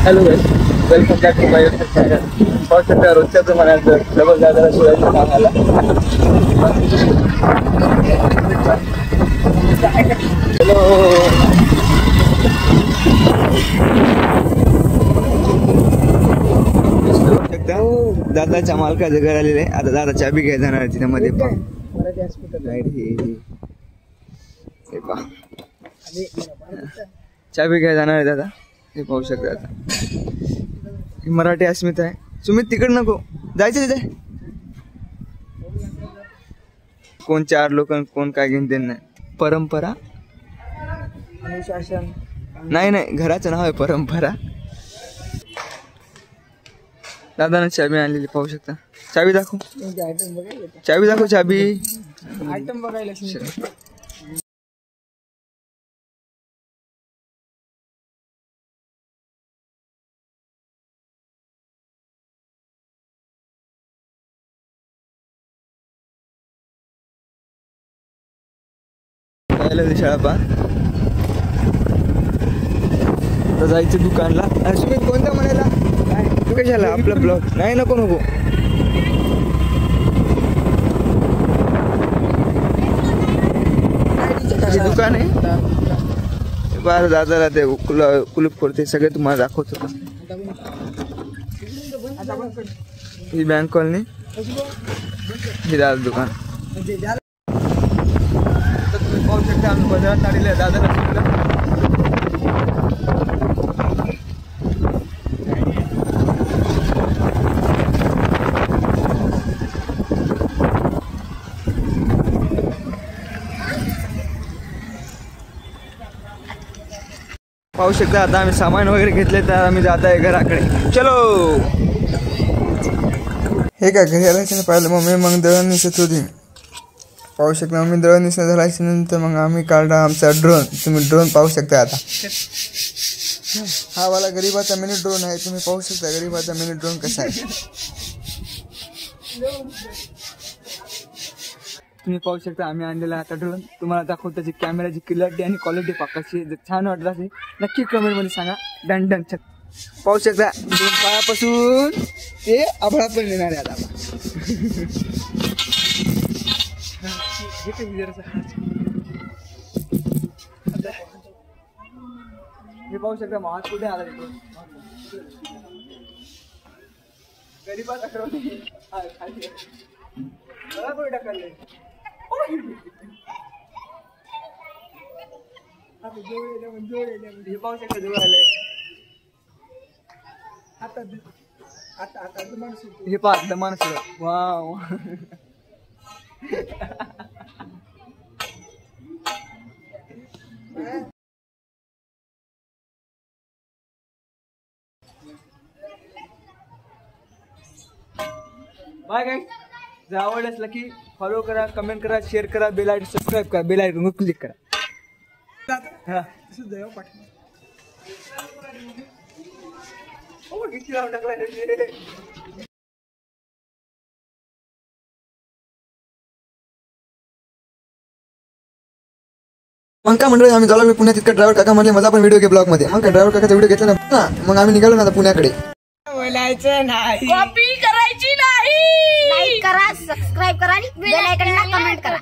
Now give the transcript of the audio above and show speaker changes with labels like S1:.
S1: Hello guys, welcome back to my YouTube channel. पाहू शकता रोजच्या प्रमाणात डबल दादाला शिवायचं काम आला. हॅलो दादाच्या मालकाचं घर आलेलं आहे. आता दादा चाबी घ्यायला जाणार आहे तिच्यामध्ये. चाबी घ्यायला जाणार आहे दादा. हे पाहू शकता. आता मराठी अस्मिता आहे. सुमित तिकड नको जायचं तिथे. कोण चार लोक कोण काय घेऊन देत नाही. परंपरा अनुशासन नाही घराचं नाव आहे परंपरा. दादाने चाबी आणलेली पाहू शकता. चाबी दाखव. चाबी दाखव. चाबी आयटम बघायला शाळा पा जायचं दुकानला. सुमित कोणता म्हणायला तू कशाला आपला ब्लॉग नाही नको दुकान आहे. बाहेर दादाला ते कुलूप करते सगळे तुम्हाला दाखवतो. ही बँक कॉलनी, ही दादा दुकान. पाहू शकता आम्ही बाजारात आलेले आहे. दादाला पाहू शकता. आता आम्ही सामान वगैरे घेतले तर आम्ही जात आहे घराकडे. चलो. हे काय घरी आल्याच्या पाहिलं मग दळण निसत होती. पाहू शकता आम्ही दळण निसणं झाल्याच्या नंतर मग आम्ही काढला आमचा ड्रोन. तुम्ही ड्रोन पाहू शकता. आता हा वाला गरीबाचा मिनी ड्रोन आहे. तुम्ही पाहू शकता गरीबाचा मिनी ड्रोन कसा आहे. तुम्ही पाहू शकता आम्ही आणलेला आता ड्रोन. तुम्हाला दाखवतो त्याची कॅमेराची क्लिअरिटी आणि क्वालिटी कशी. जर छान वाटलं असेल नक्की कमेंटमध्ये सांगा. Done done. पाहू शकता ड्रोन पायापासून ते आभाळात पण येणार आहे. आता हे पाहू शकता महाग कुठे आला गरीबात कुठे टाकले. हे पाहू शकता जवळ आले. आता हे पाहत माणसं. वाव बाय गाइस. जर आवडलं असलं की फॉलो करा, कमेंट करा, शेअर करा, बेल आयकॉन सबस्क्राईब करा, बेल आयकॉन क्लिक करा. हा मग काय मंडळी आम्ही झालो. मी पुण्यात इतका ड्रायव्हर काका म्हणले माझा पण व्हिडिओ घे ब्लॉग मध्ये. मग काय ड्रायव्हर काकाचा व्हिडिओ घेतला ना. मग आम्ही निघालो ना आता पुण्याकडे. बोलायचं नाही, कॉपी करायची नाही. लाईक करा, सबस्क्राईब करा आणि बेल आयकॉनला कमेंट करा.